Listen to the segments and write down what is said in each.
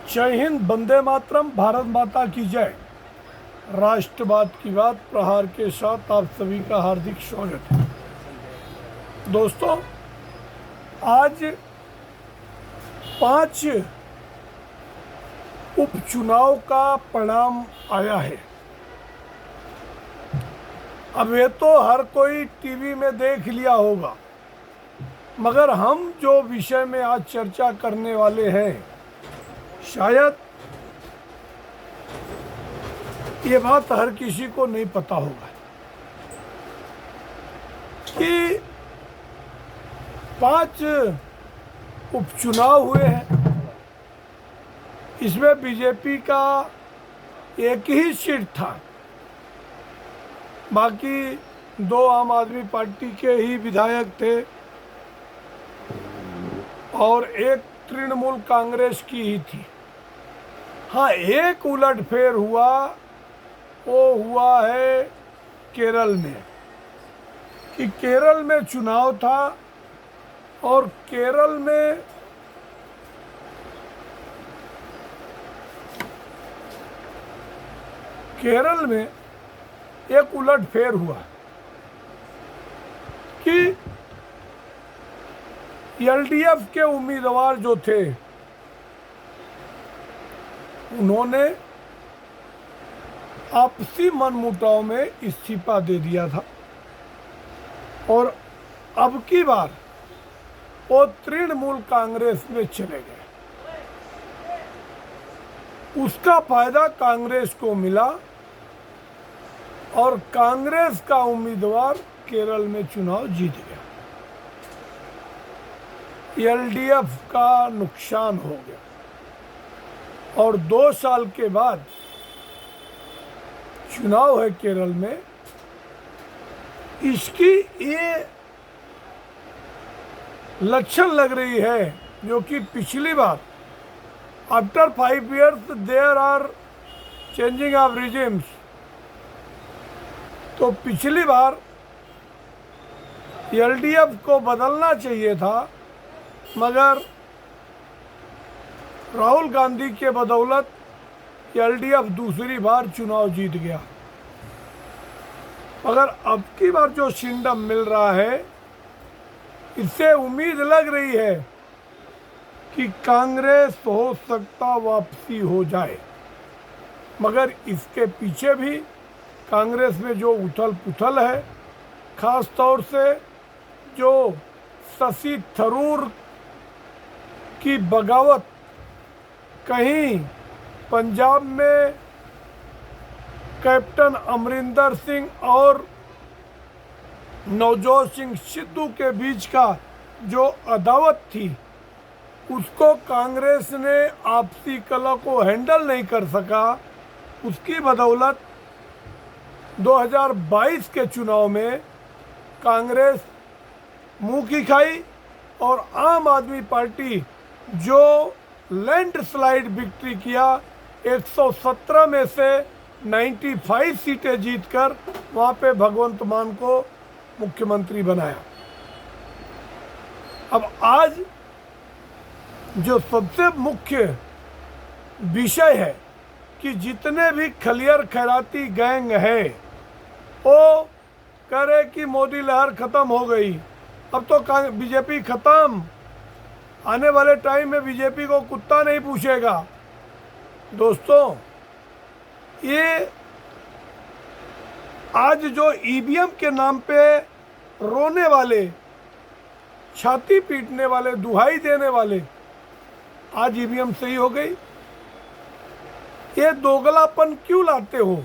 जय हिंद, वंदे मातरम, भारत माता की जय। राष्ट्रवाद की बात प्रहार के साथ आप सभी का हार्दिक स्वागत है। दोस्तों, आज 5 उपचुनाव का परिणाम आया है। अब ये तो हर कोई टीवी में देख लिया होगा, मगर हम जो विषय में आज चर्चा करने वाले हैं, शायद ये बात हर किसी को नहीं पता होगा कि 5 उपचुनाव हुए हैं। इसमें बीजेपी का एक ही सीट था, बाकी 2 आम आदमी पार्टी के ही विधायक थे और एक तृणमूल कांग्रेस की ही थी। हाँ, एक उलटफेर हुआ, वो हुआ है केरल में, कि केरल में चुनाव था और केरल में एक उलटफेर हुआ कि एलडीएफ के उम्मीदवार जो थे, उन्होंने आपसी मनमुटाव में इस्तीफा दे दिया था और अब की बार वो तृणमूल कांग्रेस में चले गए। उसका फायदा कांग्रेस को मिला और कांग्रेस का उम्मीदवार केरल में चुनाव जीत गया। एलडीएफ का नुकसान हो गया और 2 साल के बाद चुनाव है केरल में। इसकी ये लक्षण लग रही है, जो कि पिछली बार after 5 years there are changing of regimes, तो पिछली बार एलडीएफ को बदलना चाहिए था, मगर राहुल गांधी के बदौलत एलडीएफ दूसरी बार चुनाव जीत गया। मगर अब की बार जो सिंडम मिल रहा है, इससे उम्मीद लग रही है कि कांग्रेस हो सकता वापसी हो जाए। मगर इसके पीछे भी कांग्रेस में जो उथल पुथल है, खास तौर से जो शशि थरूर की बगावत, कहीं पंजाब में कैप्टन अमरिंदर सिंह और नवजोत सिंह सिद्धू के बीच का जो अदावत थी, उसको कांग्रेस ने आपसी कलह को हैंडल नहीं कर सका। उसकी बदौलत 2022 के चुनाव में कांग्रेस मुंह की खाई और आम आदमी पार्टी जो लैंडस्लाइड विक्ट्री किया, 117 में से 95 सीटें जीतकर वहाँ पे भगवंत मान को मुख्यमंत्री बनाया। अब आज जो सबसे मुख्य विषय है कि जितने भी खलियर खैराती गैंग है, वो कह रहे कि मोदी लहर खत्म हो गई, अब तो बीजेपी खत्म, आने वाले टाइम में बीजेपी को कुत्ता नहीं पूछेगा। दोस्तों, ये आज जो ईवीएम के नाम पे रोने वाले, छाती पीटने वाले, दुहाई देने वाले, आज ईवीएम सही हो गई। ये दोगलापन क्यों लाते हो?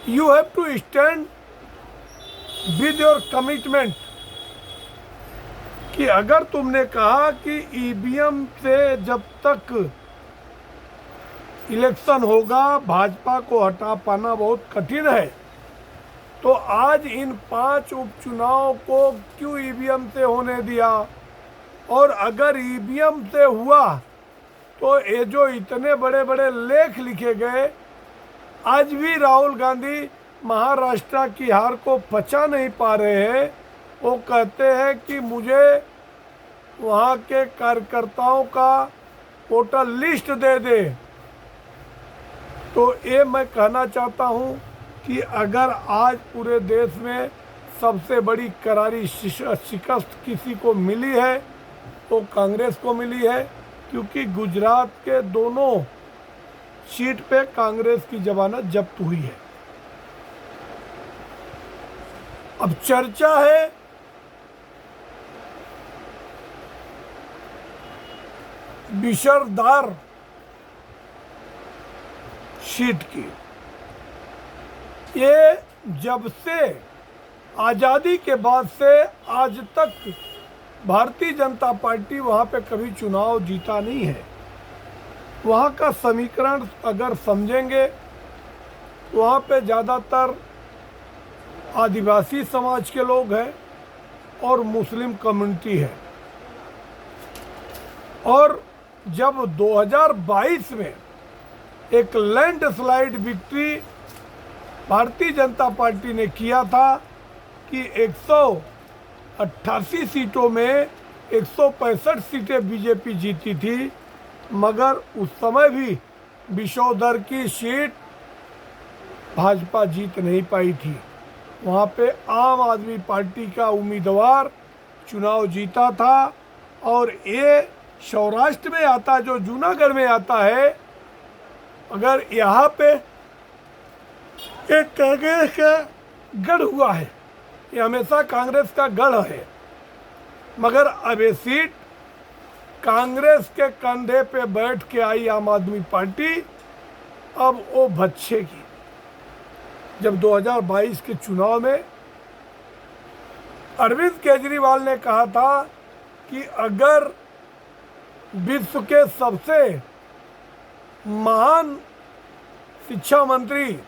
You have to stand with your commitment, कि अगर तुमने कहा कि ईवीएम से जब तक इलेक्शन होगा भाजपा को हटा पाना बहुत कठिन है, तो आज इन 5 उपचुनाव को क्यों ईवीएम से होने दिया? और अगर ईवीएम से हुआ तो ये जो इतने बड़े बड़े लेख लिखे गए, आज भी राहुल गांधी महाराष्ट्र की हार को पचा नहीं पा रहे हैं। वो कहते हैं कि मुझे वहाँ के कार्यकर्ताओं का वोटर लिस्ट दे दे, तो ये मैं कहना चाहता हूँ कि अगर आज पूरे देश में सबसे बड़ी करारी शिकस्त किसी को मिली है तो कांग्रेस को मिली है, क्योंकि गुजरात के दोनों सीट पे कांग्रेस की जमानत जब्त हुई है। अब चर्चा है बिशरदार सीट की। ये जब से आज़ादी के बाद से आज तक भारतीय जनता पार्टी वहाँ पे कभी चुनाव जीता नहीं है। वहाँ का समीकरण अगर समझेंगे, वहाँ पे ज़्यादातर आदिवासी समाज के लोग हैं और मुस्लिम कम्युनिटी है। और जब 2022 में एक landslide victory Bharatiya Janata party ने किया था कि 188 सीटों में 165 सीटें बीजेपी जीती थी, मगर उस समय भी विशोधर की सीट भाजपा जीत नहीं पाई थी। वहाँ पे आम आदमी पार्टी का उम्मीदवार चुनाव जीता था। और ये सौराष्ट्र में आता, जो जूनागढ़ में आता है, अगर यहाँ पे एक कांग्रेस का गढ़ हुआ है, ये हमेशा कांग्रेस का गढ़ है, मगर अब ये सीट कांग्रेस के कंधे पे बैठ के आई आम आदमी पार्टी, अब वो भक्षेगी। जब 2022 के चुनाव में अरविंद केजरीवाल ने कहा था कि अगर विश्व के सबसे महान शिक्षा मंत्री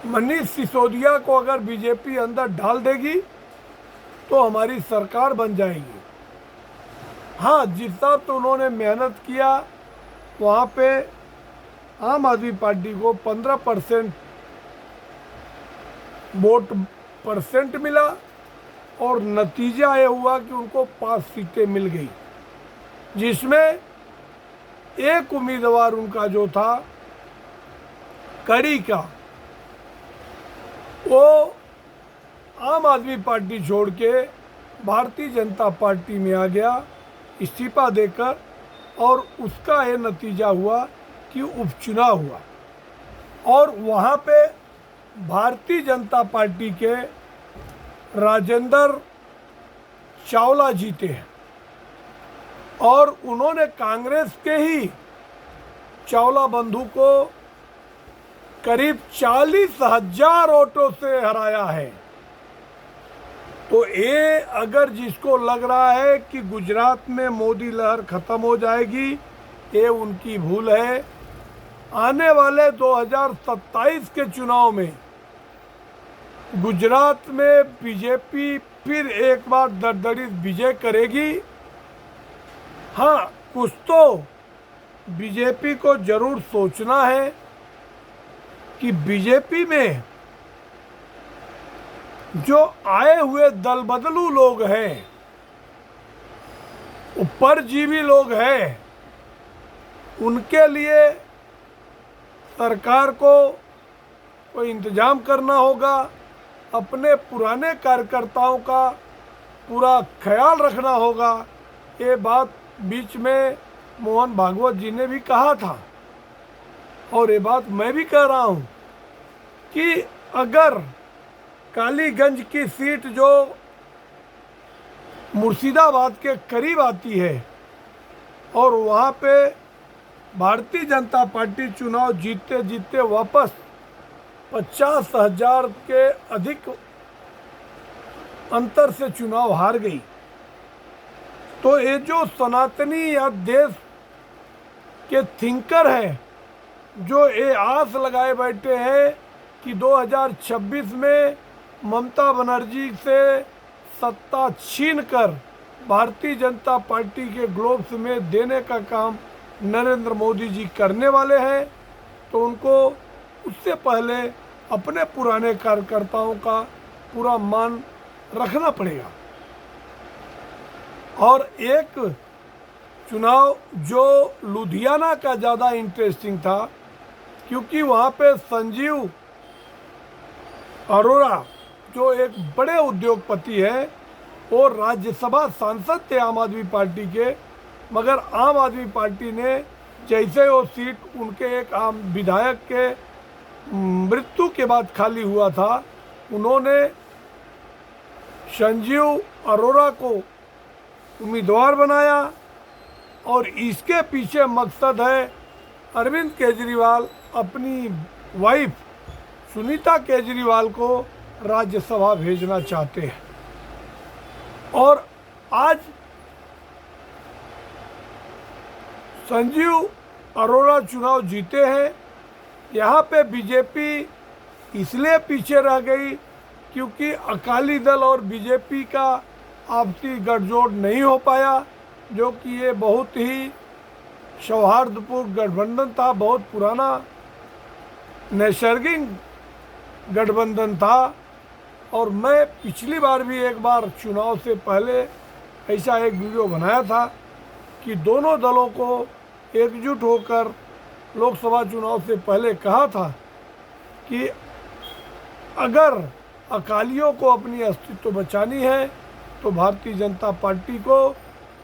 मनीष सिसोदिया को अगर बीजेपी अंदर डाल देगी तो हमारी सरकार बन जाएगी। हाँ, जिस हिसाब से उन्होंने मेहनत किया, वहाँ पे आम आदमी पार्टी को 15% वोट परसेंट मिला और नतीजा ये हुआ कि उनको 5 सीटें मिल गई, जिसमें एक उम्मीदवार उनका जो था कड़ी का, वो आम आदमी पार्टी छोड़ के भारतीय जनता पार्टी में आ गया इस्तीफा देकर, और उसका ये नतीजा हुआ कि उपचुनाव हुआ और वहाँ पे भारतीय जनता पार्टी के राजेंद्र चावला जीते हैं। और उन्होंने कांग्रेस के ही चावला बंधु को करीब 40,000 वोटों से हराया है। तो ये अगर जिसको लग रहा है कि गुजरात में मोदी लहर खत्म हो जाएगी, ये उनकी भूल है। आने वाले 2027 के चुनाव में गुजरात में बीजेपी फिर एक बार दरदरी विजय करेगी। हाँ, कुछ तो बीजेपी को जरूर सोचना है कि बीजेपी में जो आए हुए दल बदलू लोग हैं, परजीवी लोग हैं, उनके लिए सरकार को कोई इंतजाम करना होगा। अपने पुराने कार्यकर्ताओं का पूरा ख्याल रखना होगा। ये बात बीच में मोहन भागवत जी ने भी कहा था और ये बात मैं भी कह रहा हूँ कि अगर कालीगंज की सीट जो मुर्शिदाबाद के करीब आती है और वहाँ पे भारतीय जनता पार्टी चुनाव जीतते जीतते वापस 50,000 के अधिक अंतर से चुनाव हार गई, तो ये जो सनातनी या देश के थिंकर हैं, जो ये आस लगाए बैठे हैं कि 2026 में ममता बनर्जी से सत्ता छीन कर भारतीय जनता पार्टी के ग्लोब्स में देने का काम नरेंद्र मोदी जी करने वाले हैं, तो उनको उससे पहले अपने पुराने कार्यकर्ताओं का पूरा मान रखना पड़ेगा। और एक चुनाव जो लुधियाना का ज़्यादा इंटरेस्टिंग था, क्योंकि वहाँ पे संजीव अरोड़ा जो एक बड़े उद्योगपति हैं, वो राज्यसभा सांसद थे आम आदमी पार्टी के, मगर आम आदमी पार्टी ने जैसे वो सीट उनके एक आम विधायक के मृत्यु के बाद खाली हुआ था, उन्होंने संजीव अरोड़ा को उम्मीदवार बनाया। और इसके पीछे मकसद है अरविंद केजरीवाल अपनी वाइफ सुनीता केजरीवाल को राज्यसभा भेजना चाहते हैं। और आज संजीव अरोड़ा चुनाव जीते हैं। यहाँ पे बीजेपी इसलिए पीछे रह गई क्योंकि अकाली दल और बीजेपी का आपसी गठजोड़ नहीं हो पाया, जो कि ये बहुत ही सौहार्दपूर्ण गठबंधन था, बहुत पुराना नैसर्गिक गठबंधन था। और मैं पिछली बार भी एक बार चुनाव से पहले ऐसा एक वीडियो बनाया था कि दोनों दलों को एकजुट होकर लोकसभा चुनाव से पहले कहा था कि अगर अकालियों को अपनी अस्तित्व बचानी है तो भारतीय जनता पार्टी को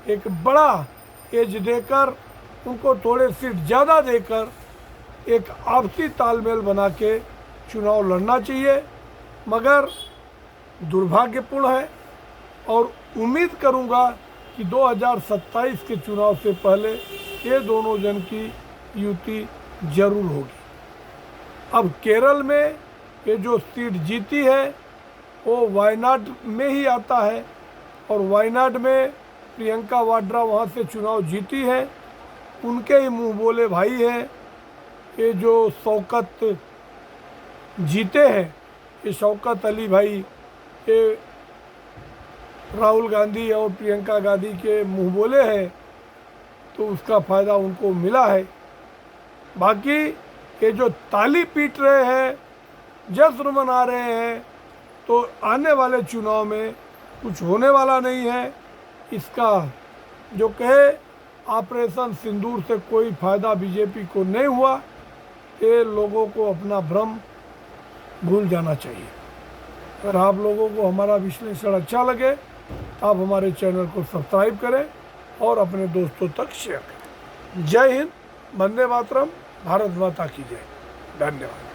एक बड़ा एज देकर, उनको थोड़े सीट ज़्यादा देकर एक आपसी तालमेल बना के चुनाव लड़ना चाहिए। मगर दुर्भाग्यपूर्ण है और उम्मीद करूंगा कि 2027 के चुनाव से पहले ये दोनों जन की युति जरूर होगी। अब केरल में ये जो सीट जीती है वो वायनाड में ही आता है, और वायनाड में प्रियंका वाड्रा वहाँ से चुनाव जीती है। उनके ही मुँह बोले भाई हैं ये जो शौकत जीते हैं, ये शौकत अली भाई, ये राहुल गांधी और प्रियंका गांधी के मुँह बोले हैं, तो उसका फ़ायदा उनको मिला है। बाकी ये जो ताली पीट रहे हैं, जश्न मना रहे हैं, तो आने वाले चुनाव में कुछ होने वाला नहीं है। इसका जो कहे ऑपरेशन सिंदूर से कोई फ़ायदा बीजेपी को नहीं हुआ, ये लोगों को अपना भ्रम भूल जाना चाहिए। अगर आप लोगों को हमारा विश्लेषण अच्छा लगे तो आप हमारे चैनल को सब्सक्राइब करें और अपने दोस्तों तक शेयर करें। जय हिंद, वंदे मातरम, भारत माता की जय। धन्यवाद।